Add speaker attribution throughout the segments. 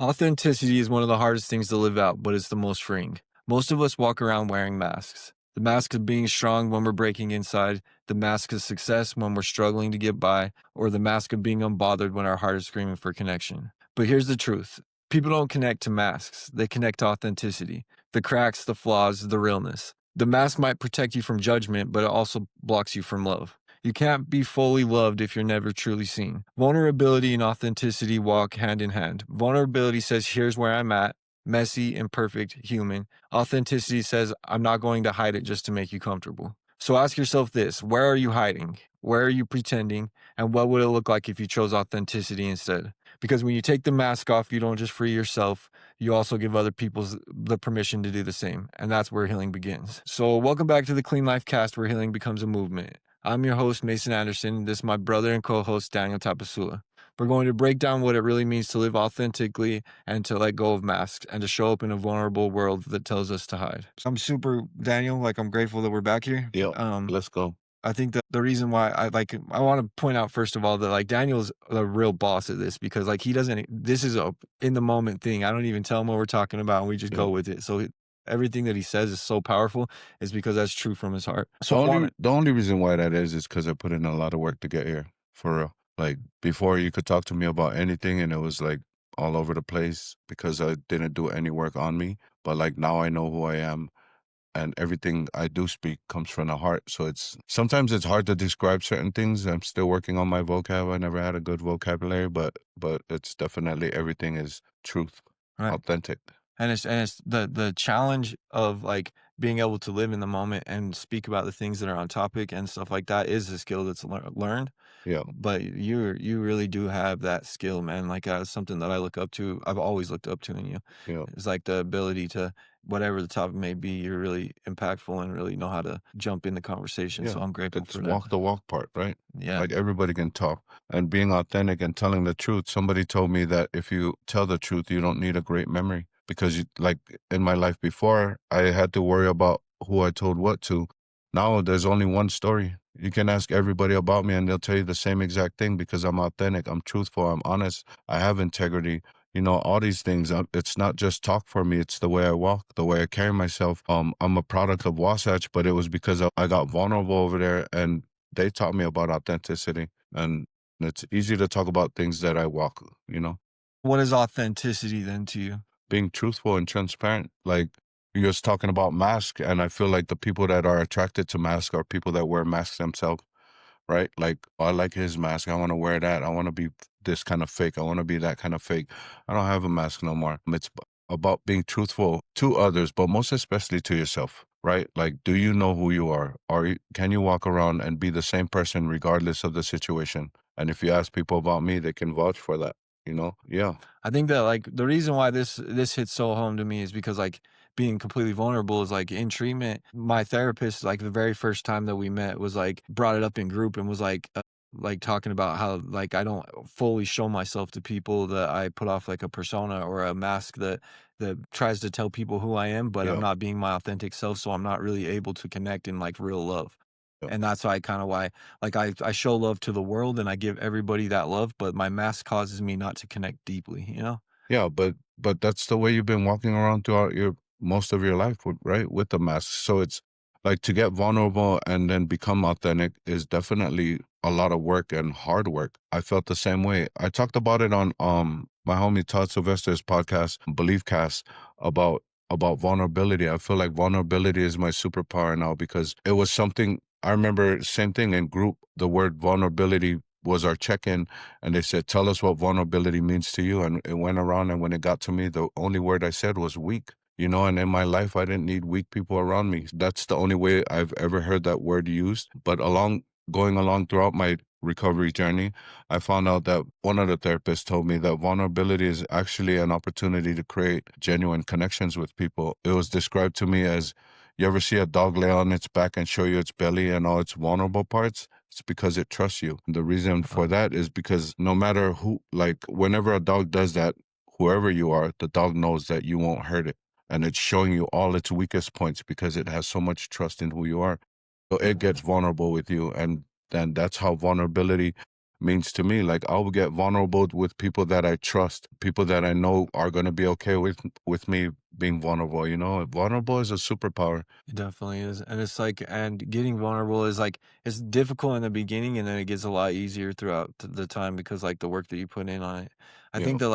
Speaker 1: Authenticity is one of the hardest things to live out, but it's the most freeing. Most of us walk around wearing masks. The mask of being strong when we're breaking inside, the mask of success when we're struggling to get by, or the mask of being unbothered when our heart is screaming for connection. But here's the truth: people don't connect to masks, they connect to authenticity. The cracks, the flaws, the realness. The mask might protect you from judgment, but it also blocks you from love. You can't be fully loved if you're never truly seen. Vulnerability and authenticity walk hand in hand. Vulnerability says, here's where I'm at, messy, imperfect, human. Authenticity says, I'm not going to hide it just to make you comfortable. So ask yourself this: where are you hiding? Where are you pretending? And what would it look like if you chose authenticity instead? Because when you take the mask off, you don't just free yourself, you also give other people the permission to do the same. And that's where healing begins. So, welcome back to the Clean Life Cast, where healing becomes a movement. I'm your host, Mason Anderson. This is my brother and co-host, Daniel Tapusoa. We're going to break down what it really means to live authentically and to let go of masks and to show up in a vulnerable world that tells us to hide. So I'm super, Daniel, I'm grateful that we're back here.
Speaker 2: Yep. Let's go.
Speaker 1: I think that the reason why I want to point out first of all that Daniel's the real boss of this, because he doesn't, this is a in the moment thing. I don't even tell him what we're talking about, and we just go
Speaker 2: Yep.
Speaker 1: with it. So everything that he says is so powerful is because that's true from his heart.
Speaker 2: The
Speaker 1: So I want
Speaker 2: only the only reason why that is because I put in a lot of work to get here. For real. Like before you could talk to me about anything and it was like all over the place because I didn't do any work on me. But like now I know who I am and everything I do speak comes from the heart. So it's sometimes it's hard to describe certain things. I'm still working on my vocab. I never had a good vocabulary, but it's definitely everything is truth,
Speaker 1: right.
Speaker 2: authentic.
Speaker 1: And it's the challenge of being able to live in the moment and speak about the things that are on topic and stuff like that is a skill that's learned.
Speaker 2: Yeah.
Speaker 1: But you really do have that skill, man. Something that I look up to. I've always looked up to in you.
Speaker 2: Yeah.
Speaker 1: It's like the ability to, whatever the topic may be, you're really impactful and really know how to jump in the conversation. So
Speaker 2: Yeah,
Speaker 1: I'm grateful
Speaker 2: it's
Speaker 1: for that.
Speaker 2: walk the walk part, right?
Speaker 1: Yeah.
Speaker 2: Like everybody can talk and being authentic and telling the truth. Somebody told me that if you tell the truth, you don't need a great memory because you, like in my life before, I had to worry about who I told what to. Now there's only one story. You can ask everybody about me and they'll tell you the same exact thing because I'm authentic, I'm truthful, I'm honest, I have integrity. All these things. It's not just talk for me. It's the way I walk, the way I carry myself. I'm a product of Wasatch, but it was because I got vulnerable over there, and they taught me about authenticity. And it's easy to talk about things that I walk.
Speaker 1: What is authenticity then to you?
Speaker 2: Being truthful and transparent. Like you're just talking about masks, and I feel like the people that are attracted to masks are people that wear masks themselves. Right? Like, oh, I like his mask. I want to wear that. I want to be this kind of fake. I want to be that kind of fake. I don't have a mask no more. It's about being truthful to others, but most especially to yourself, right? Like, do you know who you are? Or can you walk around and be the same person regardless of the situation? And if you ask people about me, they can vouch for that, Yeah.
Speaker 1: I think that the reason why this hits so home to me is because being completely vulnerable is in treatment. My therapist, the very first time that we met, was brought it up in group and was talking about how I don't fully show myself to people, that I put off a persona or a mask that tries to tell people who I am, but I'm
Speaker 2: Yeah.
Speaker 1: not being my authentic self, so I'm not really able to connect in real love.
Speaker 2: Yeah.
Speaker 1: And that's why I show love to the world and I give everybody that love, but my mask causes me not to connect deeply, you know?
Speaker 2: Yeah, but that's the way you've been walking around throughout your most of your life, right? With the mask. So it's like to get vulnerable and then become authentic is definitely a lot of work and hard work. I felt the same way. I talked about it on my homie Todd Sylvester's podcast, Believe Cast, about vulnerability. I feel like vulnerability is my superpower now because it was something I remember, same thing in group, the word vulnerability was our check-in, and they said, tell us what vulnerability means to you. And it went around, and when it got to me, the only word I said was weak. And in my life, I didn't need weak people around me. That's the only way I've ever heard that word used. But going along throughout my recovery journey, I found out that one of the therapists told me that vulnerability is actually an opportunity to create genuine connections with people. It was described to me as, you ever see a dog lay on its back and show you its belly and all its vulnerable parts? It's because it trusts you. The reason for that is because no matter who, whenever a dog does that, whoever you are, the dog knows that you won't hurt it. And it's showing you all its weakest points because it has so much trust in who you are. So it gets vulnerable with you. And then that's how vulnerability, means to me. Like I'll get vulnerable with people that I trust, people that I know are going to be okay with me being vulnerable. You know, vulnerable is a superpower.
Speaker 1: It definitely is. And it's like, and getting vulnerable is like, it's difficult in the beginning and then it gets a lot easier throughout the time because like the work that you put in on it. I
Speaker 2: Yeah,
Speaker 1: think that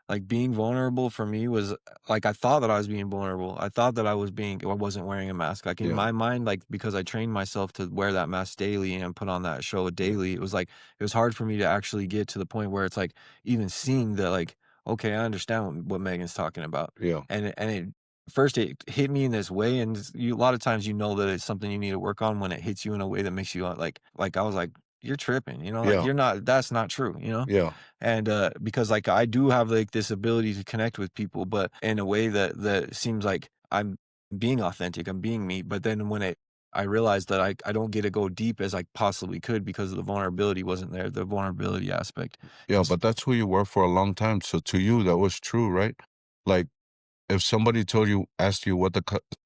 Speaker 1: like being vulnerable for me was like I thought that I was being vulnerable. I thought that I wasn't wearing a mask. Like in
Speaker 2: yeah,
Speaker 1: my mind, like because I trained myself to wear that mask daily and put on that show
Speaker 2: yeah,
Speaker 1: daily, it was hard for me to actually get to the point where it's like even seeing that like, okay, I understand what Megan's talking about.
Speaker 2: yeah,
Speaker 1: And it first it hit me in this way, and a lot of times you know that it's something you need to work on when it hits you in a way that makes you like I was like, you're tripping, like
Speaker 2: yeah,
Speaker 1: you're not, that's not true,
Speaker 2: yeah,
Speaker 1: and because like I do have like this ability to connect with people, but in a way that seems like I'm being authentic, I'm being me. But then when I realized that I don't get to go deep as I possibly could because the vulnerability wasn't there, the vulnerability aspect.
Speaker 2: yeah.
Speaker 1: It's
Speaker 2: But that's who you were for a long time. So to you, that was true, right? Like if somebody asked you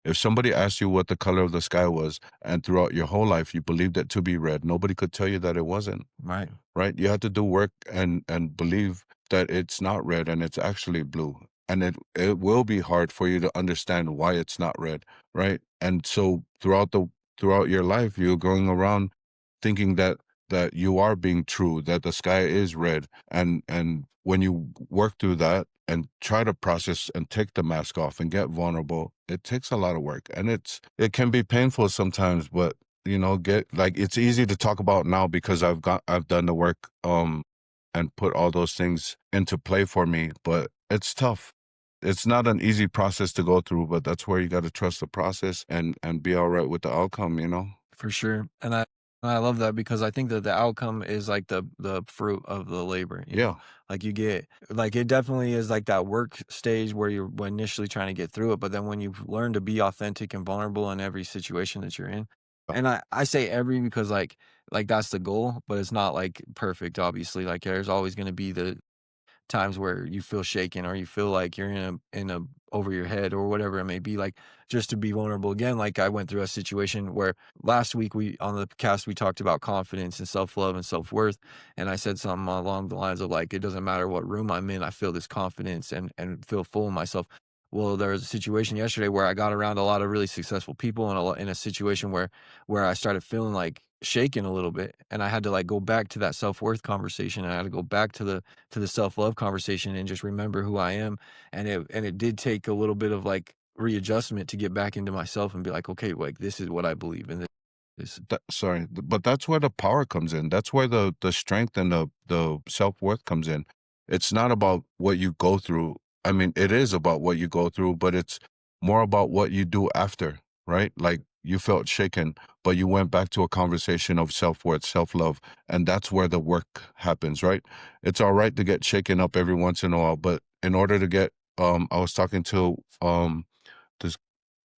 Speaker 2: if somebody asked you what the color of the sky was, and throughout your whole life you believed it to be red, nobody could tell you that it wasn't.
Speaker 1: right,
Speaker 2: Right? You have to do work and believe that it's not red and it's actually blue. And it will be hard for you to understand why it's not red, right? And so throughout your life, you're going around thinking that you are being true, that the sky is red. And when you work through that and try to process and take the mask off and get vulnerable, it takes a lot of work. And it can be painful sometimes, but get like it's easy to talk about now because I've done the work and put all those things into play for me, but it's tough. It's not an easy process to go through, but that's where you got to trust the process and be all right with the outcome.
Speaker 1: for sure. And I love that because I think that the outcome is like the fruit of the labor,
Speaker 2: Yeah.
Speaker 1: like you get like it definitely is like that work stage where you're initially trying to get through it, but then when you learn to be authentic and vulnerable in every situation that you're in, and I say every because like that's the goal, but it's not like perfect, obviously. Like there's always going to be the times where you feel shaken or you feel like you're in a over your head or whatever it may be, like just to be vulnerable again. Like I went through a situation where last week we on the cast we talked about confidence and self-love and self-worth, and I said something along the lines of like it doesn't matter what room I'm in, I feel this confidence and feel full of myself. Well, there was a situation yesterday where I got around a lot of really successful people in a situation where I started feeling like shaken a little bit, and I had to like go back to that self-worth conversation, and I had to go back to the self-love conversation and just remember who I am. And it did take a little bit of like readjustment to get back into myself and be like, okay, like this is what I believe in. This
Speaker 2: Sorry, but that's where the power comes in. That's where the strength and the self-worth comes in. It's not about what you go through. I mean, it is about what you go through, but it's more about what you do after, right? Like you felt shaken, but you went back to a conversation of self-worth, self-love, and that's where the work happens, right? It's all right to get shaken up every once in a while, but in order to get I was talking to this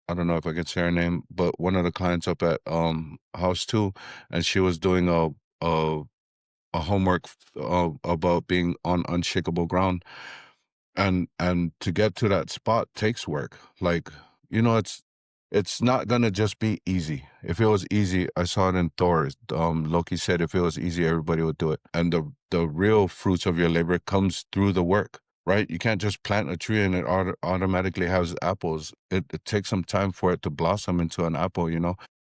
Speaker 2: I don't know if I can say her name, but one of the clients up at House 2, and she was doing a homework about being on unshakable ground, and to get to that spot takes work. Like, it's not gonna just be easy. If it was easy, I saw it in Thor. Loki said if it was easy, everybody would do it. And the real fruits of your labor comes through the work, right? You can't just plant a tree and it automatically has apples. It takes some time for it to blossom into an apple.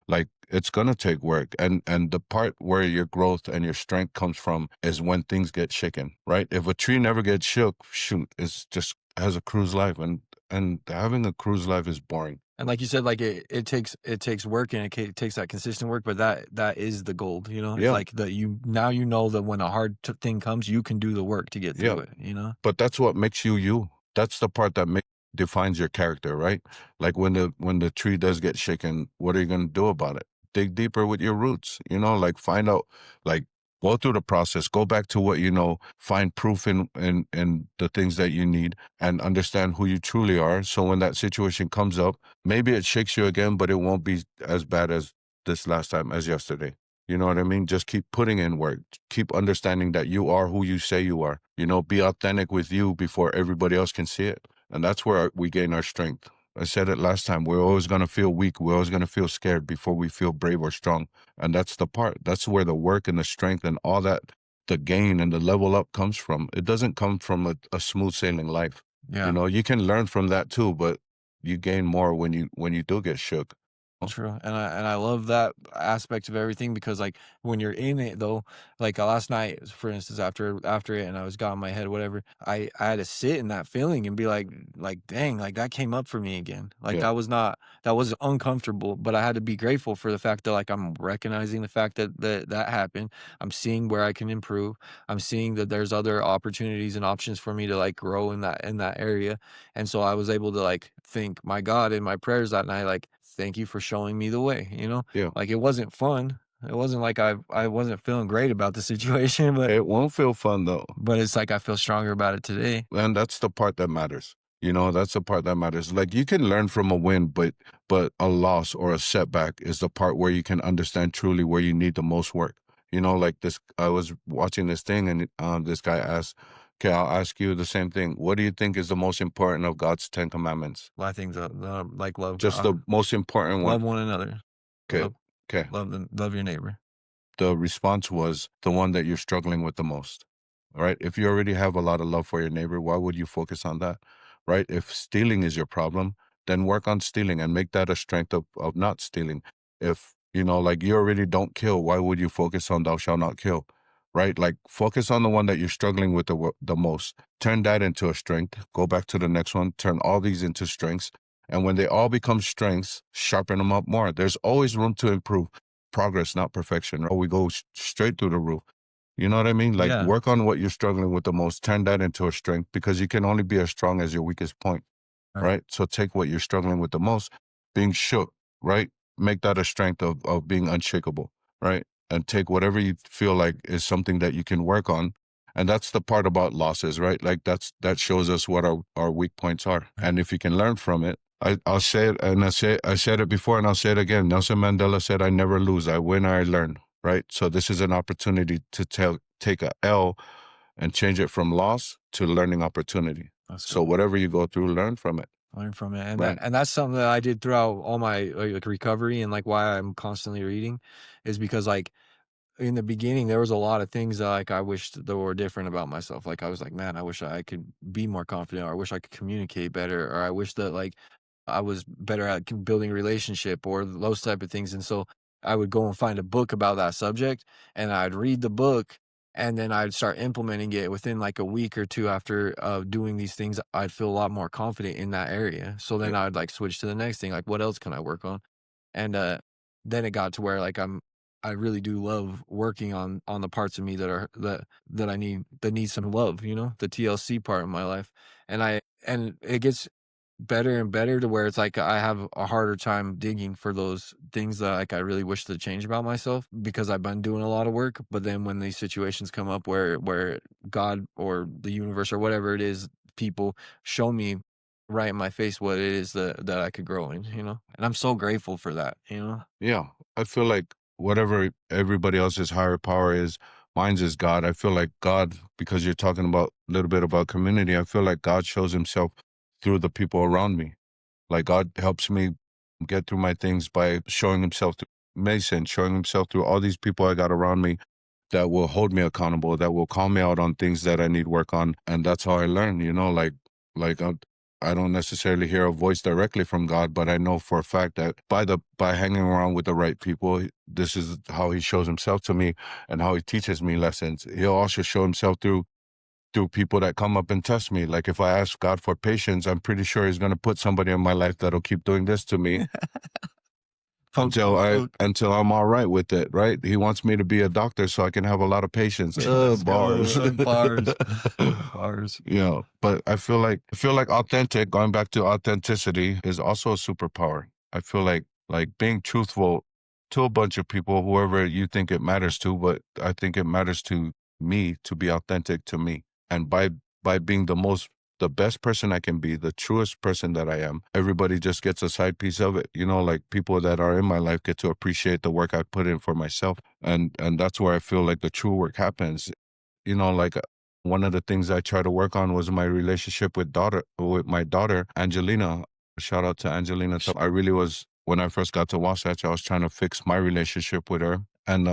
Speaker 2: Like it's gonna take work. And the part where your growth and your strength comes from is when things get shaken, right? If a tree never gets shook, shoot, it's just has a cruise life, and having a cruise life is boring.
Speaker 1: and like you said, like it takes work and it takes that consistent work, but that is the gold, it's
Speaker 2: Yeah,
Speaker 1: like that you now you know that when a hard thing comes, you can do the work to get
Speaker 2: yeah.
Speaker 1: through it.
Speaker 2: But that's what makes you you. That's the part that defines your character, right? Like when the tree does get shaken, what are you going to do about it? Dig deeper with your roots, like find out, like go through the process, go back to what you know, find proof in the things that you need, and understand who you truly are. So when that situation comes up, maybe it shakes you again, but it won't be as bad as this last time, as yesterday. You know what I mean? Just keep putting in work. Keep understanding that you are who you say you are. Be authentic with you before everybody else can see it. And that's where we gain our strength. I said it last time. We're always going to feel weak. We're always going to feel scared before we feel brave or strong. And that's the part. That's where the work and the strength and all that, the gain and the level up comes from. It doesn't come from a smooth sailing life. You
Speaker 1: Yeah.
Speaker 2: know, you can learn from that too, but you gain more when you do get shook.
Speaker 1: True, and I love that aspect of everything because, like, when you're in it though, like, last night, for instance, after it and I was got in my head, whatever, I had to sit in that feeling and be like, "Dang, like, that came up for me again." Like,
Speaker 2: Yeah.
Speaker 1: that was uncomfortable, but I had to be grateful for the fact that, like, I'm recognizing the fact that that happened. I'm seeing where I can improve. I'm seeing that there's other opportunities and options for me to, like, grow in that area. And so I was able to, like, thank my God in my prayers that night, like, "Thank you for showing me the way," you know?
Speaker 2: Yeah.
Speaker 1: Like, it wasn't fun. It wasn't like I wasn't feeling great about the situation,
Speaker 2: It won't feel fun though.
Speaker 1: but it's like I feel stronger about it today.
Speaker 2: And that's the part that matters. You know, that's the part that matters. Like you can learn from a win, but a loss or a setback is the part where you can understand truly where you need the most work. You know, like this, I was watching this thing and this guy asked, okay, I'll ask you the same thing. What do you think is the most important of God's 10 commandments?
Speaker 1: I think like
Speaker 2: Just the most important one.
Speaker 1: love one another.
Speaker 2: Okay.
Speaker 1: Love
Speaker 2: Okay.
Speaker 1: love your neighbor.
Speaker 2: The response was the one that you're struggling with the most. All right. If you already have a lot of love for your neighbor, why would you focus on that? Right. If stealing is your problem, then work on stealing and make that a strength of not stealing. If, you know, like you already don't kill, why would you focus on thou shalt not kill? Right. Like focus on the one that you're struggling with the most. Turn that into a strength. Go back to the next one. Turn all these into strengths. And when they all become strengths, sharpen them up more. There's always room to improve. Progress, not perfection, or we go straight through the roof. You know what I mean? Like
Speaker 1: Yeah,
Speaker 2: work on what you're struggling with the most, turn that into a strength because you can only be as strong as your weakest point,
Speaker 1: right.
Speaker 2: right? So take what you're struggling with the most, being shook, right? Make that a strength of being unshakable, right? And take whatever you feel like is something that you can work on. And that's the part about losses, right? Like that shows us what our weak points are.
Speaker 1: Right.
Speaker 2: And if you can learn from it, I'll say it, and I said it before, and I'll say it again. Nelson Mandela said, "I never lose. I win or I learn." Right. So this is an opportunity to take a L and change it from loss to learning opportunity.
Speaker 1: That's
Speaker 2: So
Speaker 1: dope.
Speaker 2: whatever you go through, learn from it.
Speaker 1: Learn from it,
Speaker 2: Right.
Speaker 1: and that's something that I did throughout all my, like, recovery and, like, why I'm constantly reading is because, like, in the beginning, there was a lot of things that, like, I wished that were different about myself. Like, I was like, "Man, I wish I could be more confident," or "I wish I could communicate better," or "I wish that, like, I was better at building a relationship," or those type of things, and so I would go and find a book about that subject, and I'd read the book, and then I'd start implementing it within, like, a week or 2 after, doing these things, I'd feel a lot more confident in that area. So then
Speaker 2: Right.
Speaker 1: I'd, like, switch to the next thing, like, what else can I work on? And, then it got to where, like, I really do love working on the parts of me that are that I need some love, you know, the TLC part of my life. And it gets better and better to where it's like I have a harder time digging for those things that, like, I really wish to change about myself because I've been doing a lot of work. But then when these situations come up where God or the universe or whatever it is, people show me right in my face what it is that I could grow in, you know? And I'm so grateful for that, you know?
Speaker 2: Yeah. I feel like whatever everybody else's higher power is, mine's is God. I feel like God, because you're talking about a little bit about community, I feel like God shows himself through the people around me. Like God helps me get through my things by showing himself through Mason, showing himself through all these people I got around me that will hold me accountable, that will call me out on things that I need work on. And that's how I learn, you know, like I don't necessarily hear a voice directly from God, but I know for a fact that by hanging around with the right people, this is how he shows himself to me and how he teaches me lessons. He'll also show himself through people that come up and test me. Like if I ask God for patience, I'm pretty sure he's going to put somebody in my life that'll keep doing this to me
Speaker 1: Poke, poke, poke.
Speaker 2: until I'm all right with it, right? He wants me to be a doctor so I can have a lot of patience.
Speaker 1: Let's go.
Speaker 2: Bars.
Speaker 1: Bars. Bars.
Speaker 2: Yeah, but I feel like authentic, going back to authenticity is also a superpower. I feel like being truthful to a bunch of people, whoever you think it matters to, but I think it matters to me to be authentic to me. And by being the best person I can be, the truest person that I am, everybody just gets a side piece of it. You know, like people that are in my life get to appreciate the work I put in for myself. And that's where I feel like the true work happens. You know, like one of the things I try to work on was my relationship with my daughter, Angelina. Shout out to Angelina. I really was, when I first got to Wasatch, I was trying to fix my relationship with her. And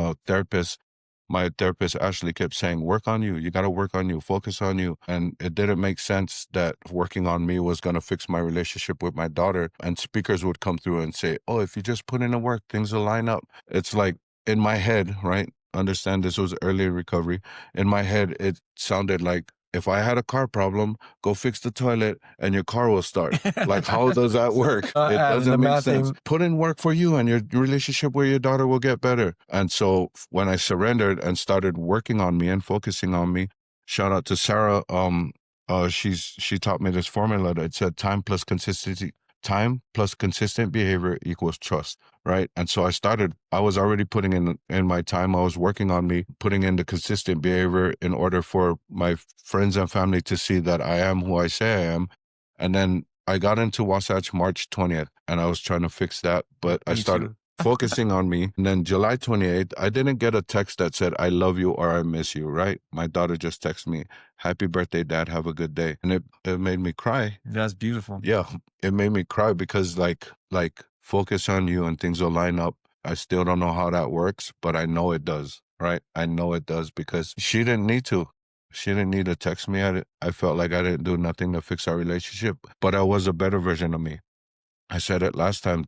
Speaker 2: my therapist actually kept saying, work on you. You got to work on you, focus on you. And it didn't make sense that working on me was going to fix my relationship with my daughter. And speakers would come through and say, oh, if you just put in the work, things will line up. It's like in my head, right? Understand this was early recovery. In my head, it sounded like if I had a car problem, go fix the toilet and your car will start. Like, how does that work?
Speaker 1: Not
Speaker 2: It
Speaker 1: adding the
Speaker 2: doesn't make
Speaker 1: math
Speaker 2: sense.
Speaker 1: thing.
Speaker 2: Put in work for you and your relationship with your daughter will get better. And so when I surrendered and started working on me and focusing on me, shout out to Sarah. She taught me this formula that said time plus consistent behavior equals trust, right? And so I was already putting in my time. I was working on me, putting in the consistent behavior in order for my friends and family to see that I am who I say I am. And then I got into Wasatch March 20th and I was trying to fix that, but I
Speaker 1: Me
Speaker 2: started
Speaker 1: too.
Speaker 2: focusing on me. And then July 28th, I didn't get a text that said, I love you or I miss you, right? My daughter just texted me, happy birthday, dad, have a good day. And it made me cry.
Speaker 1: That's beautiful.
Speaker 2: Yeah, it made me cry because like focus on you and things will line up. I still don't know how that works, but I know it does, right? I know it does because she didn't need to. She didn't need to text me. I felt like I didn't do nothing to fix our relationship, but I was a better version of me. I said it last time.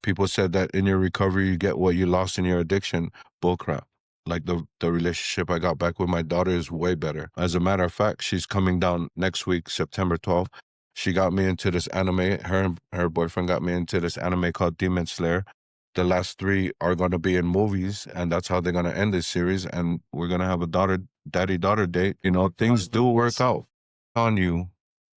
Speaker 2: People said that in your recovery, you get what you lost in your addiction. Bullcrap. Like the relationship I got back with my daughter is way better. As a matter of fact, she's coming down next week, September 12th. She got me into this anime. Her and her boyfriend got me into this anime called Demon Slayer. The last three are going to be in movies, and that's how they're going to end this series. And we're going to have a daddy-daughter date. You know, things do work out on you.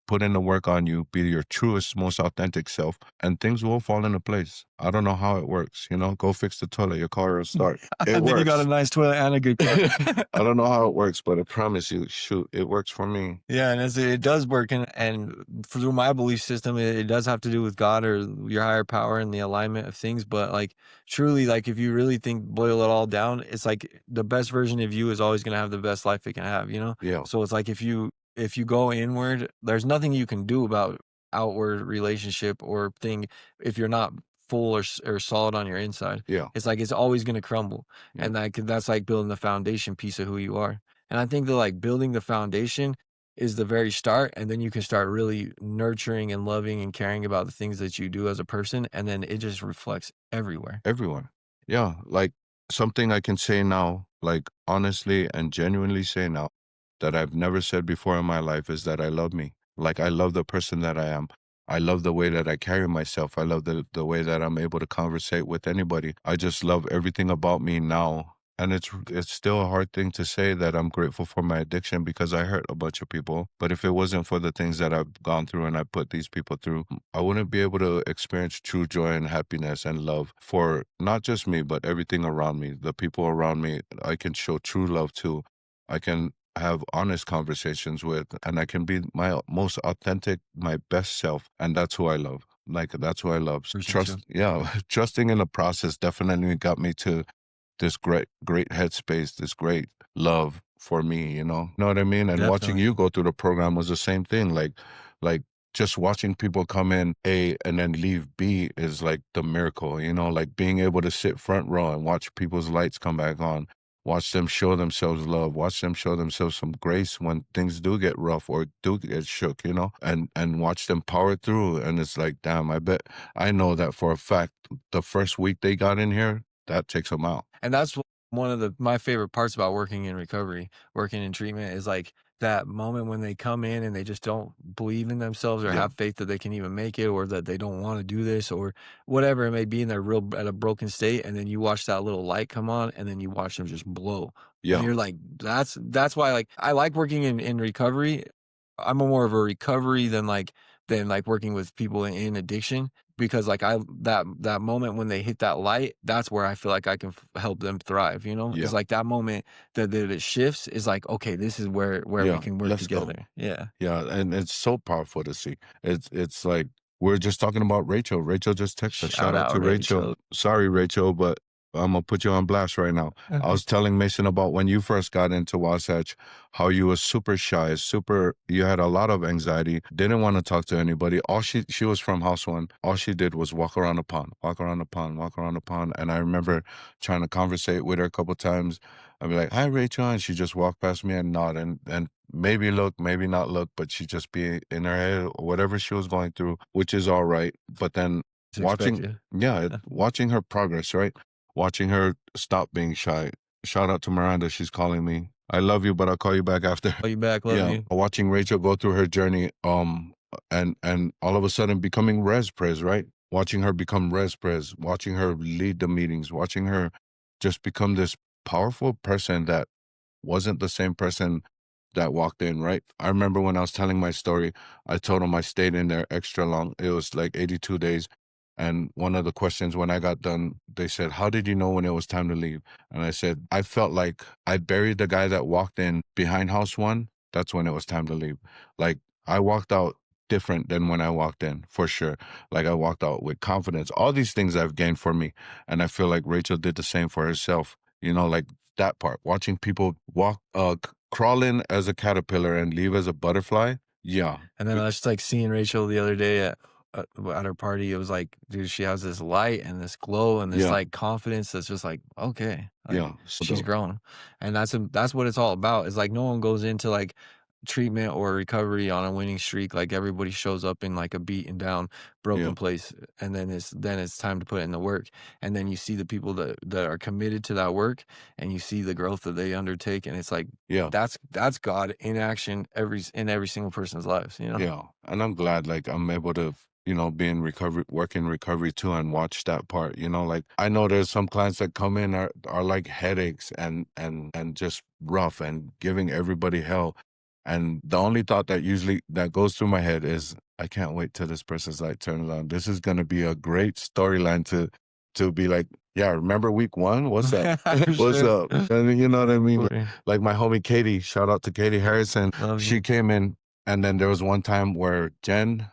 Speaker 2: Put in the work on you, be your truest, most authentic self, and things will fall into place. I don't know how it works. You know, go fix the toilet, your car will start.
Speaker 1: I
Speaker 2: It
Speaker 1: think you got a
Speaker 2: works.
Speaker 1: nice toilet and a good car.
Speaker 2: I don't know how it works, but I promise you, shoot, it works for me.
Speaker 1: Yeah, and it does work, and through my belief system, it does have to do with God or your higher power and the alignment of things. But like truly, like if you really think boil it all down, it's like the best version of you is always gonna have the best life it can have, you know?
Speaker 2: Yeah,
Speaker 1: So it's like if you go inward, there's nothing you can do about outward relationship or thing if you're not full or solid on your inside.
Speaker 2: yeah,
Speaker 1: It's like it's always gonna crumble.
Speaker 2: yeah.
Speaker 1: And that's like building the foundation piece of who you are. And I think that like building the foundation is the very start, and then you can start really nurturing and loving and caring about the things that you do as a person, and then it just reflects everywhere.
Speaker 2: Everyone. Yeah, like something I can say now, like honestly and genuinely say now that I've never said before in my life is that I love me. Like I love the person that I am. I love the way that I carry myself. I love the way that I'm able to conversate with anybody. I just love everything about me now. And it's still a hard thing to say that I'm grateful for my addiction because I hurt a bunch of people. But if it wasn't for the things that I've gone through and I put these people through, I wouldn't be able to experience true joy and happiness and love for not just me, but everything around me. The people around me, I can show true love to. I can have honest conversations with, and I can be my most authentic, my best self. And that's who I love. Like, that's who I love.
Speaker 1: Appreciate you.
Speaker 2: Trust, yeah, trusting in the process definitely got me to this great headspace, this great love for me, you know what I mean? And watching
Speaker 1: Definitely.
Speaker 2: you go through the program was the same thing. Like just watching people come in A and then leave B is like the miracle, you know, like being able to sit front row and watch people's lights come back on, watch them show themselves love, watch them show themselves some grace when things do get rough or do get shook, you know, and watch them power through. And it's like, damn, I know that for a fact the first week they got in here, that takes them out.
Speaker 1: And that's one of my favorite parts about working in recovery, working in treatment is like that moment when they come in and they just don't believe in themselves or
Speaker 2: Yeah.
Speaker 1: have faith that they can even make it or that they don't want to do this or whatever it may be and they're real at a broken state. And then you watch that little light come on and then you watch them just blow. And
Speaker 2: Yeah.
Speaker 1: you're like, that's why like I like working in recovery. I'm more of a recovery than like working with people in addiction because like that moment when they hit that light, that's where I feel like I can help them thrive, you know? It's
Speaker 2: Yeah.
Speaker 1: like that moment that it shifts is like, okay, this is where we
Speaker 2: Yeah.
Speaker 1: can work
Speaker 2: Let's go.
Speaker 1: together. Yeah.
Speaker 2: Yeah. And it's so powerful to see. It's like we're just talking about Rachel. Rachel just texted us. Shout
Speaker 1: Shout
Speaker 2: out to
Speaker 1: out,
Speaker 2: Rachel.
Speaker 1: Rachel.
Speaker 2: Sorry, Rachel, but I'm gonna put you on blast right now. I
Speaker 1: Okay.
Speaker 2: was telling Mason about when you first got into Wasatch, how you was super shy, super. You had a lot of anxiety, didn't want to talk to anybody. All she was from House One. All she did was walk around the pond, walk around the pond, walk around the pond. And I remember trying to conversate with her a couple times. I'd be like, "Hi, Rachel," and she just walk past me and nod and maybe look, maybe not look, but she just be in her head or whatever she was going through, which is all right. But then
Speaker 1: It's
Speaker 2: watching,
Speaker 1: expected.
Speaker 2: yeah, watching her progress, right? Watching her stop being shy. Shout out to Miranda. She's calling me. I love you, but I'll call you back after.
Speaker 1: Call you back, love
Speaker 2: Yeah.
Speaker 1: you.
Speaker 2: Watching Rachel go through her journey, and all of a sudden becoming res pres, right? Watching her become res pres, watching her lead the meetings, watching her just become this powerful person that wasn't the same person that walked in, right? I remember when I was telling my story, I told them I stayed in there extra long. It was like 82 days. And one of the questions when I got done, they said, "How did you know when it was time to leave?" And I said, I felt like I buried the guy that walked in behind House One. That's when it was time to leave. Like I walked out different than when I walked in, for sure. Like I walked out with confidence. All these things I've gained for me. And I feel like Rachel did the same for herself. Like that part, watching people walk, crawl in as a caterpillar and leave as a butterfly. Yeah,
Speaker 1: And then I was just like seeing Rachel the other day at her party. It was like, dude, she has this light and this glow and this
Speaker 2: yeah,
Speaker 1: like confidence that's just like, okay, like
Speaker 2: yeah. So
Speaker 1: she's
Speaker 2: dope.
Speaker 1: grown. And that's what it's all about. It's like no one goes into like treatment or recovery on a winning streak. Like everybody shows up in like a beaten down,
Speaker 2: Yeah,
Speaker 1: broken place. And then it's time to put in the work. And then you see the people that are committed to that work and you see the growth that they undertake. And it's like
Speaker 2: yeah.
Speaker 1: that's God in action in every single person's lives, you know?
Speaker 2: Yeah, and I'm glad like I'm able to, be in recovery, work in recovery too, and watch that part. Like I know there's some clients that come in are like headaches and just rough and giving everybody hell. And the only thought that goes through my head is I can't wait till this person's light turns on. This is gonna be a great storyline to be like, yeah, remember week one? What's up?
Speaker 1: For
Speaker 2: What's
Speaker 1: sure.
Speaker 2: up? And you know what I mean?
Speaker 1: Totally.
Speaker 2: Like my homie Katie, shout out to Katie Harrison.
Speaker 1: Love
Speaker 2: She
Speaker 1: you.
Speaker 2: came in and then there was one time where Jen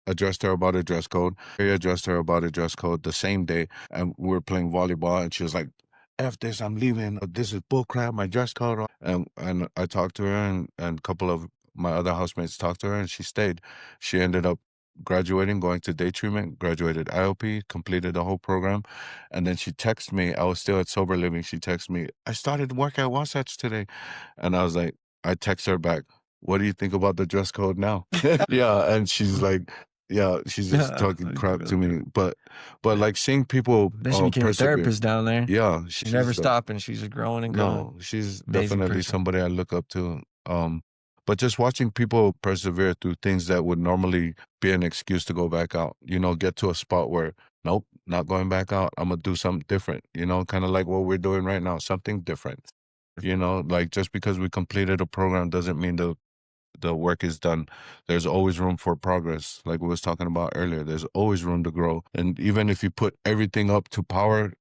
Speaker 2: addressed her about a dress code. I addressed her about a dress code the same day, and we were playing volleyball, and she was like, "F this, I'm leaving. This is bullcrap. My dress code." And I talked to her, and a couple of my other housemates talked to her, and she stayed. She ended up graduating, going to day treatment, graduated IOP, completed the whole program, and then she texted me. I was still at Sober Living. She texted me, "I started work at Wasatch today," and I was like, I text her back, "What do you think about the dress code now?" Yeah, and she's like, yeah, she's just
Speaker 1: Yeah,
Speaker 2: talking crap to me. But like seeing people
Speaker 1: then she became a
Speaker 2: persevere.
Speaker 1: therapist down there.
Speaker 2: Yeah,
Speaker 1: She never
Speaker 2: she's
Speaker 1: stopped, and she's just growing and growing.
Speaker 2: no, she's
Speaker 1: Amazing
Speaker 2: definitely
Speaker 1: person.
Speaker 2: somebody I look up to. But just watching people persevere through things that would normally be an excuse to go back out, get to a spot where, nope, not going back out. I'm gonna do something different, kind of like what we're doing right now, something different. Like just because we completed a program doesn't mean the work is done. There's always room for progress. Like we was talking about earlier, there's always room to grow. And even if you put everything up to power,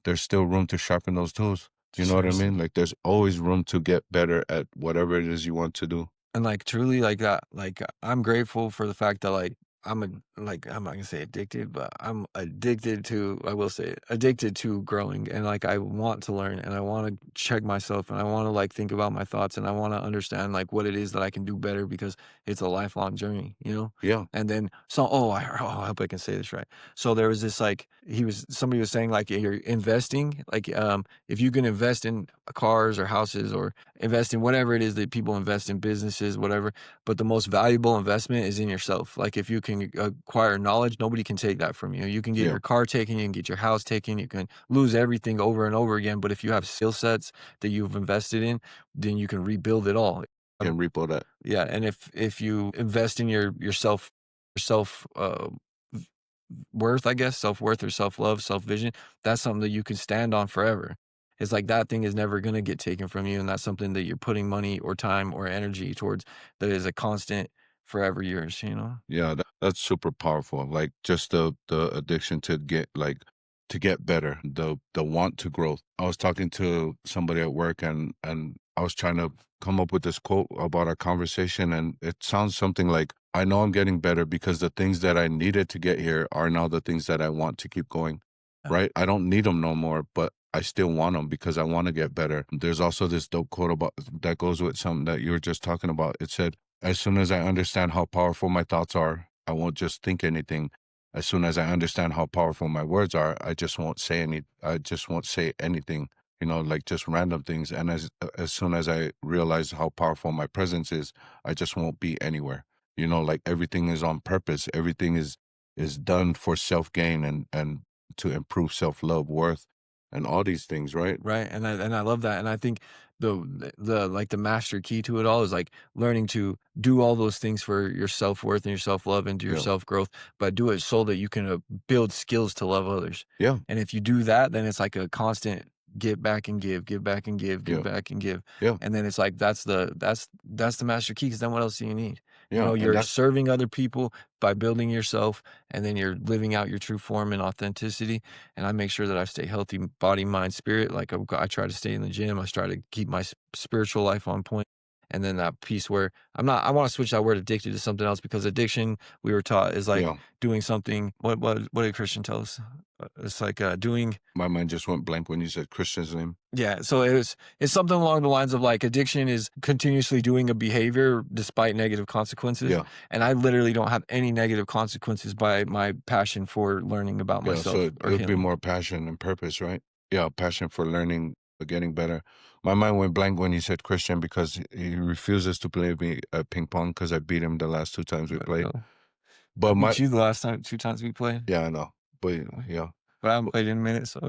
Speaker 2: there's still room to sharpen those tools. You know what I
Speaker 1: Seriously.
Speaker 2: mean? Like there's always room to get better at whatever it is you want to do.
Speaker 1: And, like, truly, like, that like, I'm grateful for the fact that, like, I'm not gonna say addicted, but I'm addicted to I will say it, addicted to growing, and, like, I want to learn, and I wanna check myself, and I wanna, like, think about my thoughts, and I wanna understand, like, what it is that I can do better because it's a lifelong journey, you know?
Speaker 2: Yeah.
Speaker 1: And then I hope I can say this right. So there was this, like somebody was saying, like, you're investing, like, if you can invest in cars or houses or invest in whatever it is that people invest in, businesses, whatever. But the most valuable investment is in yourself. Like if you can acquire knowledge, nobody can take that from you. You can get
Speaker 2: Yeah.
Speaker 1: your car taken, you can get your house taken, you can lose everything over and over again. But if you have skill sets that you've invested in, then you can rebuild it all.
Speaker 2: Can repo that.
Speaker 1: Yeah, and if you invest in yourself v- worth, I guess, self-worth or self-love, self-vision, that's something that you can stand on forever. It's like that thing is never gonna get taken from you, and that's something that you're putting money or time or energy towards that is a constant forever yours, you know?
Speaker 2: Yeah, that's super powerful. Like just the addiction to get better, the want to grow. I was talking to somebody at work and I was trying to come up with this quote about our conversation and it sounds something like I know I'm getting better because the things that I needed to get here are now the things that I want to keep going. right? I don't need them no more, but I still want them because I want to get better. There's also this dope quote about that goes with something that you were just talking about. It said, as soon as I understand how powerful my thoughts are, I won't just think anything. As soon as I understand how powerful my words are, I just won't say anything, like just random things. And as soon as I realize how powerful my presence is, I just won't be anywhere. Like everything is on purpose. Everything is done for self-gain and to improve self-love, worth, and all these things, right?
Speaker 1: Right, and I love that, and I think the like, the master key to it all is, like, learning to do all those things for your self-worth and your self-love and your
Speaker 2: Yeah.
Speaker 1: self-growth, but do it so that you can, build skills to love others,
Speaker 2: Yeah.
Speaker 1: and if you do that, then it's like a constant give back and give back and give
Speaker 2: Yeah.
Speaker 1: back and give,
Speaker 2: Yeah.
Speaker 1: and then it's like that's the master key. Because then what else do you need?
Speaker 2: Yeah. And
Speaker 1: You're
Speaker 2: that's
Speaker 1: serving other people by building yourself, and then you're living out your true form and authenticity, and I make sure that I stay healthy, body, mind, spirit. Like I try to stay in the gym. I try to keep my spiritual life on point. And then that piece where I'm not, I want to switch that word addicted to something else because addiction, we were taught, is like
Speaker 2: yeah.
Speaker 1: doing something. What did Christian tell us? It's like doing,
Speaker 2: My mind just went blank when you said Christian's name.
Speaker 1: yeah. So it's something along the lines of like addiction is continuously doing a behavior despite negative consequences.
Speaker 2: Yeah.
Speaker 1: And I literally don't have any negative consequences by my passion for learning about
Speaker 2: Yeah. So
Speaker 1: myself
Speaker 2: it
Speaker 1: or
Speaker 2: would be
Speaker 1: healing.
Speaker 2: more passion and purpose, right? Yeah. Passion for learning, for getting better. My mind went blank when you said Christian because he refuses to play me at ping pong because I beat him the last 2 times we played.
Speaker 1: I
Speaker 2: But
Speaker 1: beat you the last time 2 times we played,
Speaker 2: yeah, I know. But yeah.
Speaker 1: but I haven't played in a minute, so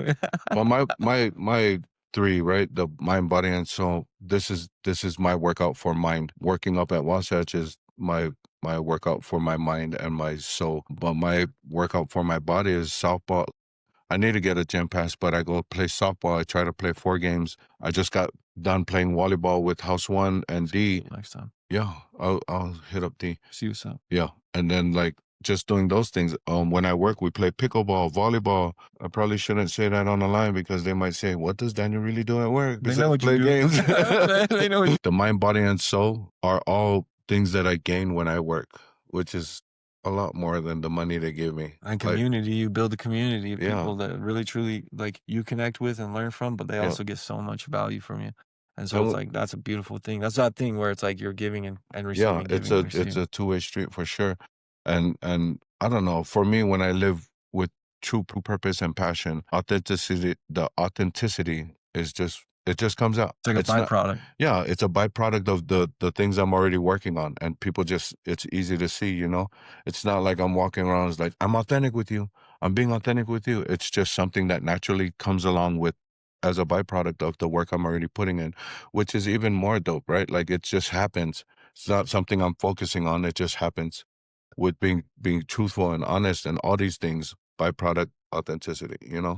Speaker 2: But my three, right? The mind, body, and soul. This is my workout for mind. Working up at Wasatch is my workout for my mind and my soul. But my workout for my body is softball. I need to get a gym pass, but I go play softball. I try to play 4 games. I just got done playing volleyball with House One and
Speaker 1: see
Speaker 2: D.
Speaker 1: you next time.
Speaker 2: Yeah, I'll hit up D.
Speaker 1: See what's up.
Speaker 2: Yeah, and then like just doing those things. When I work, we play pickleball, volleyball. I probably shouldn't say that on the line because they might say, "What does Daniel really do at work
Speaker 1: They know
Speaker 2: besides
Speaker 1: what you
Speaker 2: play
Speaker 1: do.
Speaker 2: games?"
Speaker 1: They know what you
Speaker 2: The mind, body, and soul are all things that I gain when I work, which is a lot more than the money they give me.
Speaker 1: and
Speaker 2: Like,
Speaker 1: community, you build a community of
Speaker 2: yeah,
Speaker 1: people that really truly, like, you connect with and learn from, but they
Speaker 2: yeah,
Speaker 1: also get so much value from you, and so
Speaker 2: and
Speaker 1: it's like, that's a beautiful thing. That's that thing where it's like you're giving and
Speaker 2: yeah,
Speaker 1: receiving,
Speaker 2: it's
Speaker 1: giving and
Speaker 2: it's
Speaker 1: receiving.
Speaker 2: a two-way street for sure. And I don't know, for me, when I live with true purpose and passion, the authenticity is just it just comes out.
Speaker 1: It's like a
Speaker 2: It's not
Speaker 1: byproduct.
Speaker 2: yeah, it's a byproduct of the things I'm already working on. And people just it's easy to see. It's not like I'm walking around, it's like, I'm authentic with you. I'm being authentic with you. It's just something that naturally comes along with as a byproduct of the work I'm already putting in, which is even more dope, right? Like it just happens. It's not something I'm focusing on. It just happens with being truthful and honest and all these things, byproduct authenticity.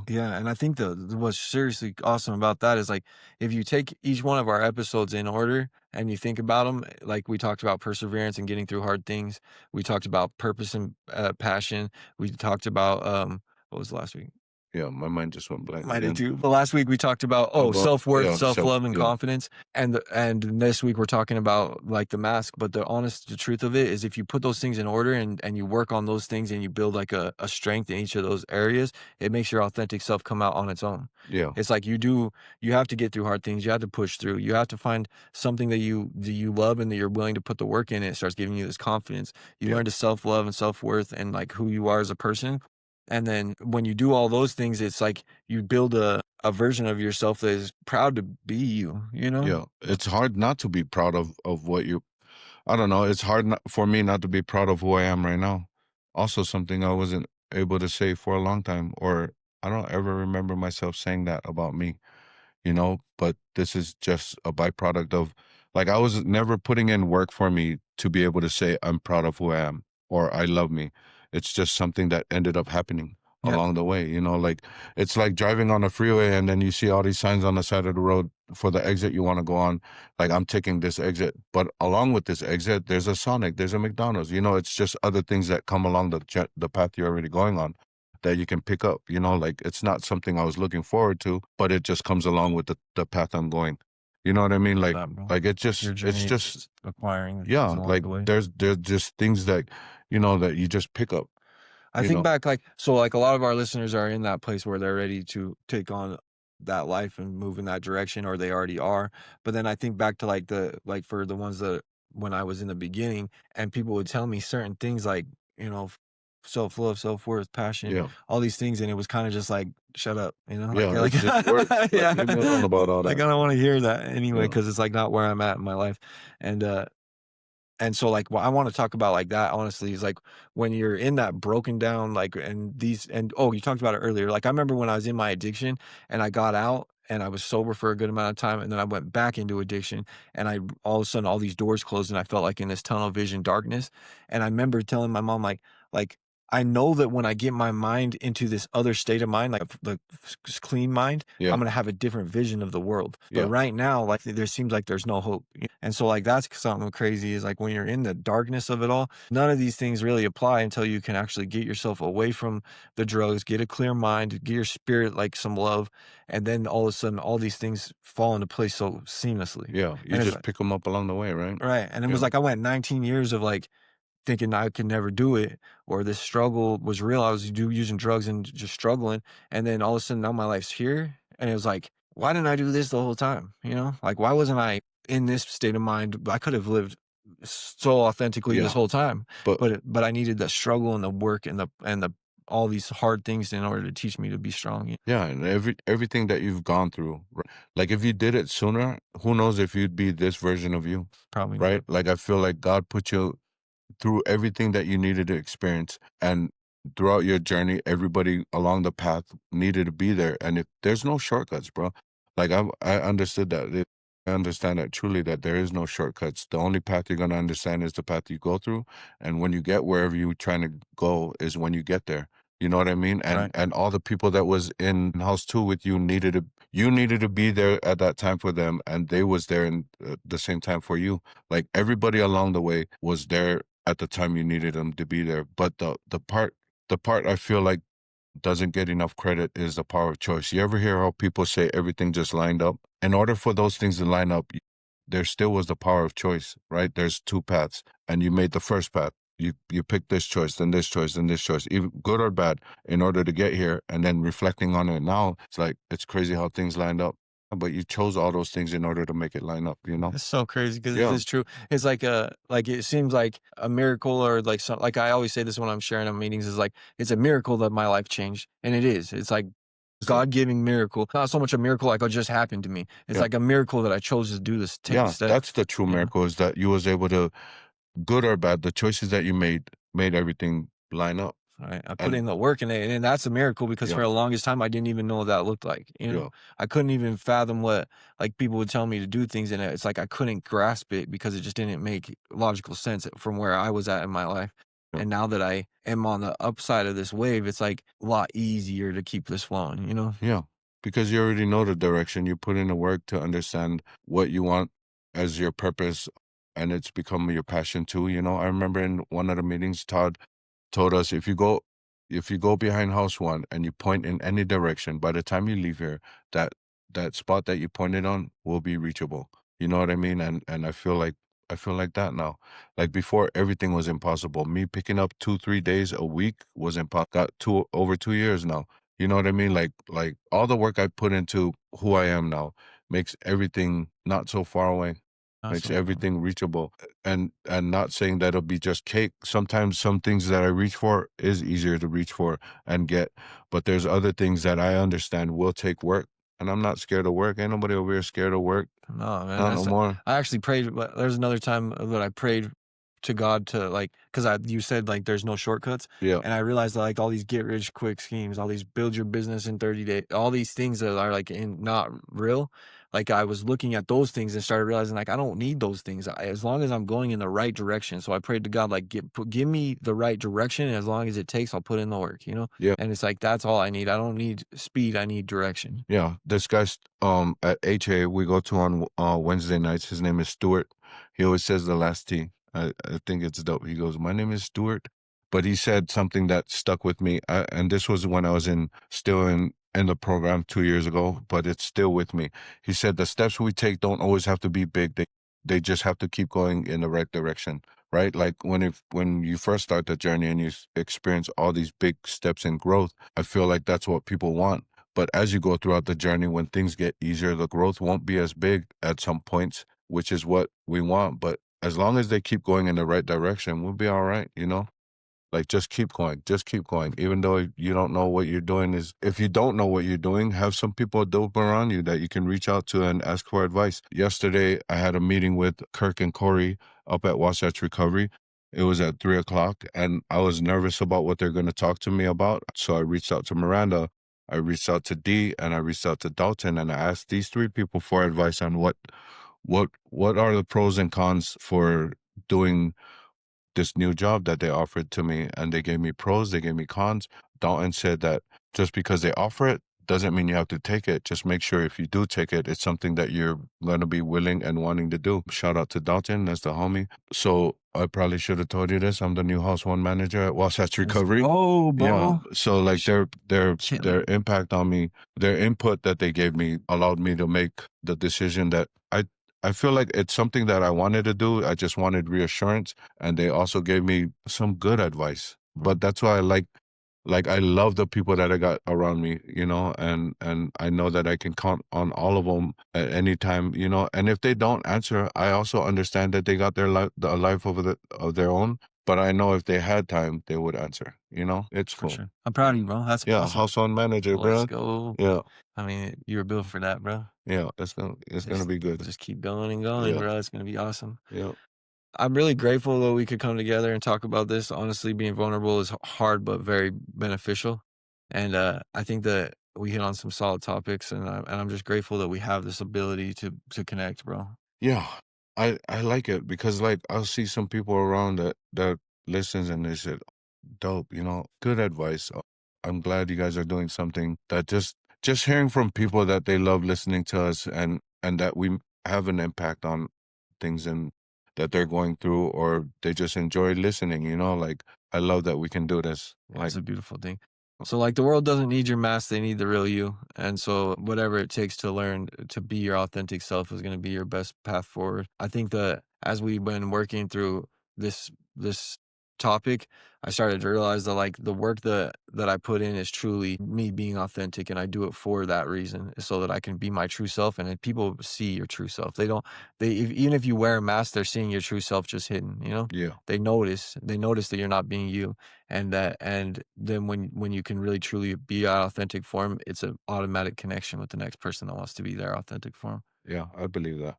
Speaker 1: Yeah, and I think what's seriously awesome about that is, like, if you take each one of our episodes in order and you think about them, like we talked about perseverance and getting through hard things. We talked about purpose and passion. We talked about what was the last week?
Speaker 2: Yeah, my mind just went blank
Speaker 1: I did
Speaker 2: again.
Speaker 1: too. But last week we talked about
Speaker 2: About
Speaker 1: self-worth,
Speaker 2: yeah,
Speaker 1: self-love, and
Speaker 2: yeah,
Speaker 1: confidence. And this week we're talking about like the mask. But the truth of it is if you put those things in order and you work on those things and you build like a strength in each of those areas, it makes your authentic self come out on its own.
Speaker 2: yeah,
Speaker 1: It's like you have to get through hard things. You have to push through. You have to find something that you love and that you're willing to put the work in. And it starts giving you this confidence. You
Speaker 2: yeah,
Speaker 1: learn to self-love and self-worth and like who you are as a person. And then when you do all those things, it's like you build a version of yourself that is proud to be you, you know?
Speaker 2: yeah. It's hard not to be proud of what you. I don't know. It's hard for me not to be proud of who I am right now. Also, something I wasn't able to say for a long time, or I don't ever remember myself saying that about me. But this is just a byproduct of, like, I was never putting in work for me to be able to say I'm proud of who I am or I love me. It's just something that ended up happening
Speaker 1: Yeah.
Speaker 2: along the way. Like it's like driving on the freeway and then you see all these signs on the side of the road for the exit you want to go on. Like, I'm taking this exit, but along with this exit, there's a Sonic, there's a McDonald's. It's just other things that come along the path you're already going on that you can pick up. Like it's not something I was looking forward to, but it just comes along with the path I'm going. You know what I mean?
Speaker 1: Love
Speaker 2: Like
Speaker 1: that, bro.
Speaker 2: like
Speaker 1: Your
Speaker 2: it's
Speaker 1: journey
Speaker 2: just
Speaker 1: is acquiring the things
Speaker 2: yeah,
Speaker 1: along
Speaker 2: like
Speaker 1: the way.
Speaker 2: there's just things that that you just pick up.
Speaker 1: I
Speaker 2: you
Speaker 1: think
Speaker 2: know?
Speaker 1: back, like, so, like, a lot of our listeners are in that place where they're ready to take on that life and move in that direction, or they already are. But then I think back to, like, for the ones that when I was in the beginning and people would tell me certain things like, you know, self-love, self-worth, passion,
Speaker 2: Yeah.
Speaker 1: all these things, and it was kinda just like, "Shut up," you know?
Speaker 2: Yeah,
Speaker 1: Like
Speaker 2: it's just words. Like,
Speaker 1: yeah.
Speaker 2: leave me alone about all
Speaker 1: Like,
Speaker 2: that.
Speaker 1: I don't wanna hear that anyway
Speaker 2: Yeah.
Speaker 1: because it's, like, not where I'm at in my life, and, and so, like, what I wanna talk about like that, honestly, is, like, when you're in that broken down, like, and oh, you talked about it earlier. Like, I remember when I was in my addiction and I got out and I was sober for a good amount of time, and then I went back into addiction, and I all of a sudden, all these doors closed, and I felt like in this tunnel vision darkness, and I remember telling my mom, like, "I know that when I get my mind into this other state of mind, like, the clean mind, I'm
Speaker 2: Yeah.
Speaker 1: gonna have a different vision of the world. But
Speaker 2: Yeah.
Speaker 1: right now, like, there seems like there's no hope." And so, like, that's something crazy is like when you're in the darkness of it all, none of these things really apply until you can actually get yourself away from the drugs, get a clear mind, get your spirit like some love, and then all of a sudden, all these things fall into place so seamlessly.
Speaker 2: Yeah. You
Speaker 1: And it's
Speaker 2: just
Speaker 1: like,
Speaker 2: pick them up along the way, right?
Speaker 1: right. And it was
Speaker 2: Yeah.
Speaker 1: like I went 19 years of like thinking I could never do it or this struggle was real. I was using drugs and just struggling. And then all of a sudden now my life's here. And it was like, why didn't I do this the whole time? You know, like why wasn't I in this state of mind? I could have lived so authentically this
Speaker 2: Yeah.
Speaker 1: whole time,
Speaker 2: But
Speaker 1: but I needed the struggle and the work and the all these hard things in order to teach me to be strong.
Speaker 2: yeah, and everything that you've gone through, like if you did it sooner, who knows if you'd be this version of you,
Speaker 1: Probably
Speaker 2: right?
Speaker 1: not.
Speaker 2: Like I feel like God put you through everything that you needed to experience. And throughout your journey, everybody along the path needed to be there. And if there's no shortcuts, bro, like I understood that. I understand that truly that there is no shortcuts. The only path you're going to understand is the path you go through. And when you get wherever you're trying to go is when you get there. You know what I mean?
Speaker 1: Right.
Speaker 2: And all the people that was in house two with you needed to be there at that time for them, and they was there in the same time for you. Like everybody along the way was there at the time you needed them to be there. But the part I feel like doesn't get enough credit is the power of choice. You ever hear how people say everything just lined up? In order for those things to line up, there still was the power of choice, right? There's two paths, and you made the first path. You picked this choice, then this choice, then this choice, even good or bad, in order to get here. And then reflecting on it now, it's like it's crazy how things lined up. But you chose all those things in order to make it line up, you know?
Speaker 1: It's so crazy because it
Speaker 2: Yeah.
Speaker 1: is true. It's like it seems like a miracle or like some like I always say this when I'm sharing at meetings is like it's a miracle that my life changed. And it is. It's like
Speaker 2: So
Speaker 1: God-giving miracle. Not so much a miracle like it just happened to me. It's
Speaker 2: yeah.
Speaker 1: like a miracle that I chose to do this, take the
Speaker 2: Yeah,
Speaker 1: step.
Speaker 2: that's the true
Speaker 1: You know?
Speaker 2: miracle is that you was able to, good or bad, the choices that you made everything line up.
Speaker 1: Right. I put
Speaker 2: And
Speaker 1: in the work in it, and that's a miracle because
Speaker 2: yeah,
Speaker 1: for the longest time I didn't even know what that looked like. You know,
Speaker 2: yeah,
Speaker 1: I couldn't even fathom what like people would tell me to do things, and it's like I couldn't grasp it because it just didn't make logical sense from where I was at in my life.
Speaker 2: yeah,
Speaker 1: And now that I am on the upside of this wave, it's like a lot easier to keep this flowing. You know,
Speaker 2: yeah. Because you already know the direction. You put in the work to understand what you want as your purpose, and it's become your passion too. You know, I remember in one of the meetings, Todd told us if you go behind house one and you point in any direction, by the time you leave here, that that spot that you pointed on will be reachable. You know what I mean? And I feel like that now. Like before, everything was impossible. Me picking up 2-3 days a week was impossible. Got over 2 years now. You know what I mean? Like all the work I put into who I am now makes everything not so far away, makes
Speaker 1: awesome.
Speaker 2: everything reachable. And not saying that it'll be just cake. Sometimes some things that I reach for is easier to reach for and get, but there's other things that I understand will take work, and I'm not scared of work. Ain't nobody over here scared of work.
Speaker 1: No, man,
Speaker 2: Not no
Speaker 1: that's
Speaker 2: more.
Speaker 1: I actually prayed, but there's another time that I prayed to God to like, cause you said like there's no shortcuts,
Speaker 2: Yeah,
Speaker 1: and I realized that like all these get rich quick schemes, all these build your business in 30 days, all these things that are like not real. Like I was looking at those things and started realizing like I don't need those things as long as I'm going in the right direction. So I prayed to God like give me the right direction, and as long as it takes, I'll put in the work, you know.
Speaker 2: yeah.
Speaker 1: And it's like that's all I need. I don't need speed. I need direction.
Speaker 2: Yeah, this guy's at HA we go to on Wednesday nights. His name is Stuart. He always says the last T. I think it's dope. He goes, "My name is Stuart," but he said something that stuck with me. And this was when I was still in the program 2 years ago, but it's still with me. He said the steps we take don't always have to be big. they just have to keep going in the right direction, right? Like when you first start the journey and experience all these big steps in growth, I feel like that's what people want. But as you go throughout the journey, when things get easier, the growth won't be as big at some points, which is what we want. But as long as they keep going in the right direction, we'll be all right, you know? Like, just keep going. Even though you don't know what you're doing is if you don't know what you're doing, have some people dope around you that you can reach out to and ask for advice. Yesterday, I had a meeting with Kirk and Corey up at Wasatch Recovery. It was at 3 o'clock, and I was nervous about what they're going to talk to me about. So I reached out to Miranda, I reached out to Dee, and I reached out to Dalton, and I asked these three people for advice on what are the pros and cons for doing this new job that they offered to me, and they gave me pros, they gave me cons. Dalton said that just because they offer it doesn't mean you have to take it. Just make sure if you do take it, it's something that you're going to be willing and wanting to do. Shout out to Dalton, that's the homie. So I probably should have told you this. I'm the new House One manager at Wasatch
Speaker 1: Let's
Speaker 2: Recovery.
Speaker 1: go,
Speaker 2: Yeah.
Speaker 1: bro.
Speaker 2: So like their
Speaker 1: Chilling.
Speaker 2: impact on me, their input that they gave me allowed me to make the decision that I feel like it's something that I wanted to do. I just wanted reassurance, and they also gave me some good advice. But that's why I love the people that I got around me, you know, and I know that I can count on all of them at any time, you know. And if they don't answer, I also understand that they got their life, a life of their own. But I know if they had time, they would answer. You know, it's
Speaker 1: For
Speaker 2: cool.
Speaker 1: sure. I'm proud of you, bro. That's
Speaker 2: Yeah,
Speaker 1: awesome.
Speaker 2: house on manager,
Speaker 1: Let's
Speaker 2: bro.
Speaker 1: go.
Speaker 2: Yeah,
Speaker 1: I mean, you were built for that, bro.
Speaker 2: yeah. It's gonna
Speaker 1: Just
Speaker 2: be good.
Speaker 1: just keep going and going,
Speaker 2: Yeah,
Speaker 1: bro. It's gonna be awesome.
Speaker 2: yeah.
Speaker 1: I'm really grateful that we could come together and talk about this. Honestly, being vulnerable is hard but very beneficial. And I think that we hit on some solid topics, and I'm just grateful that we have this ability to connect, bro.
Speaker 2: Yeah, I like it because like I'll see some people around that listens and they said, "Dope, you know, good advice. I'm glad you guys are doing something that just hearing from people that they love listening to us and that we have an impact on things and that they're going through or they just enjoy listening, you know, like I love that we can do this.
Speaker 1: Yeah,
Speaker 2: Like,
Speaker 1: it's a beautiful thing. So, like, the world doesn't need your mask, they need the real you. And so, whatever it takes to learn to be your authentic self is going to be your best path forward. I think that as we've been working through this topic, I started to realize that like the work that I put in is truly me being authentic, and I do it for that reason, so that I can be my true self, and then people see your true self. They don't even if you wear a mask, they're seeing your true self just hidden, you know?
Speaker 2: yeah,
Speaker 1: They notice that you're not being you, and then when you can really truly be your authentic form, it's an automatic connection with the next person that wants to be their authentic form.
Speaker 2: yeah, I believe that.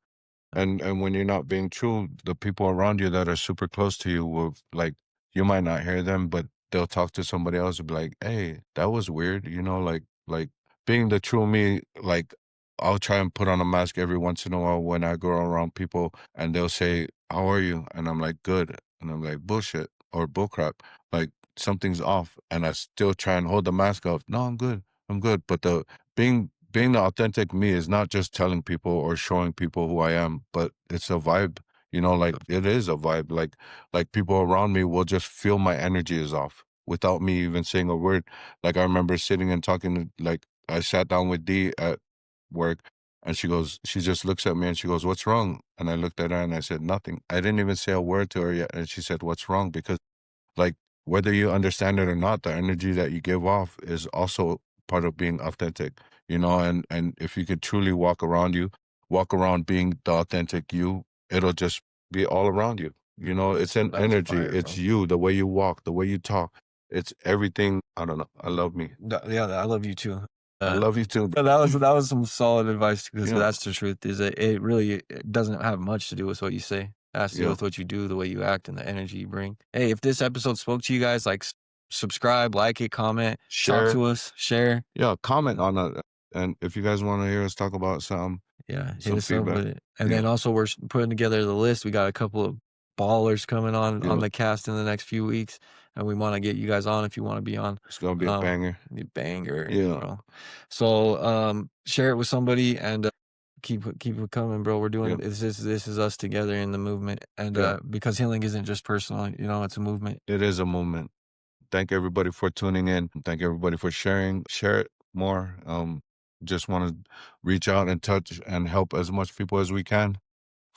Speaker 2: And when you're not being true, the people around you that are super close to you will like you might not hear them, but they'll talk to somebody else and be like, "Hey, that was weird," you know, like being the true me. Like I'll try and put on a mask every once in a while when I go around people, and they'll say, "How are you?" And I'm like, "Good," and I'm like, "Bullshit or bullcrap." Like something's off, and I still try and hold the mask off. No, I'm good. I'm good. But the being the authentic me is not just telling people or showing people who I am, but it's a vibe. You know, like it is a vibe. Like people around me will just feel my energy is off without me even saying a word. Like I remember sitting and talking to like I sat down with Dee at work and she just looks at me and she goes, "What's wrong?" And I looked at her and I said, "Nothing." I didn't even say a word to her yet. And she said, "What's wrong?" Because like, whether you understand it or not, the energy that you give off is also part of being authentic, you know, and if you could truly walk around being the authentic you, it'll just be all around you. You know, it's an
Speaker 1: That was
Speaker 2: energy.
Speaker 1: fire,
Speaker 2: It's
Speaker 1: bro.
Speaker 2: you, the way you walk, the way you talk. It's everything. I don't know. I love me.
Speaker 1: Yeah, I love you too.
Speaker 2: I
Speaker 1: Uh,
Speaker 2: love you too.
Speaker 1: that was some solid advice because
Speaker 2: Yeah.
Speaker 1: that's the truth. Is it really it doesn't have much to do with what you say. It has to do
Speaker 2: Yeah.
Speaker 1: with what you do, the way you act, and the energy you bring. Hey, if this episode spoke to you guys, like subscribe, like it, comment, talk
Speaker 2: Share.
Speaker 1: to us, share.
Speaker 2: Yeah. Comment on that. And if you guys want to hear us talk about
Speaker 1: Yeah, hit
Speaker 2: some
Speaker 1: us up
Speaker 2: feedback.
Speaker 1: with it. And
Speaker 2: Yeah.
Speaker 1: then also we're putting together the list. We got a couple of ballers coming on
Speaker 2: Yeah.
Speaker 1: the cast in the next few weeks, and we want to get you guys on if you want to be on.
Speaker 2: It's gonna be a banger.
Speaker 1: You banger,
Speaker 2: Yeah.
Speaker 1: bro. So share it with somebody and keep it coming, bro. We're doing
Speaker 2: Yeah.
Speaker 1: this is us together in the movement, and
Speaker 2: Yeah.
Speaker 1: because healing isn't just personal, it's a movement.
Speaker 2: It is a movement. Thank everybody for tuning in. Thank everybody for sharing. Share it more. Just want to reach out and touch and help as much people as we can.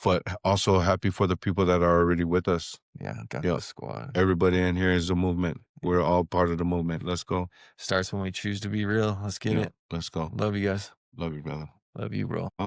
Speaker 2: but also happy for the people that are already with us.
Speaker 1: Yeah, got
Speaker 2: Yep.
Speaker 1: the squad.
Speaker 2: Everybody in here is a movement. We're all part of the movement. Let's go.
Speaker 1: Starts when we choose to be real. Let's get
Speaker 2: Yeah,
Speaker 1: it.
Speaker 2: let's go.
Speaker 1: Love you guys.
Speaker 2: Love you, brother.
Speaker 1: Love you, bro.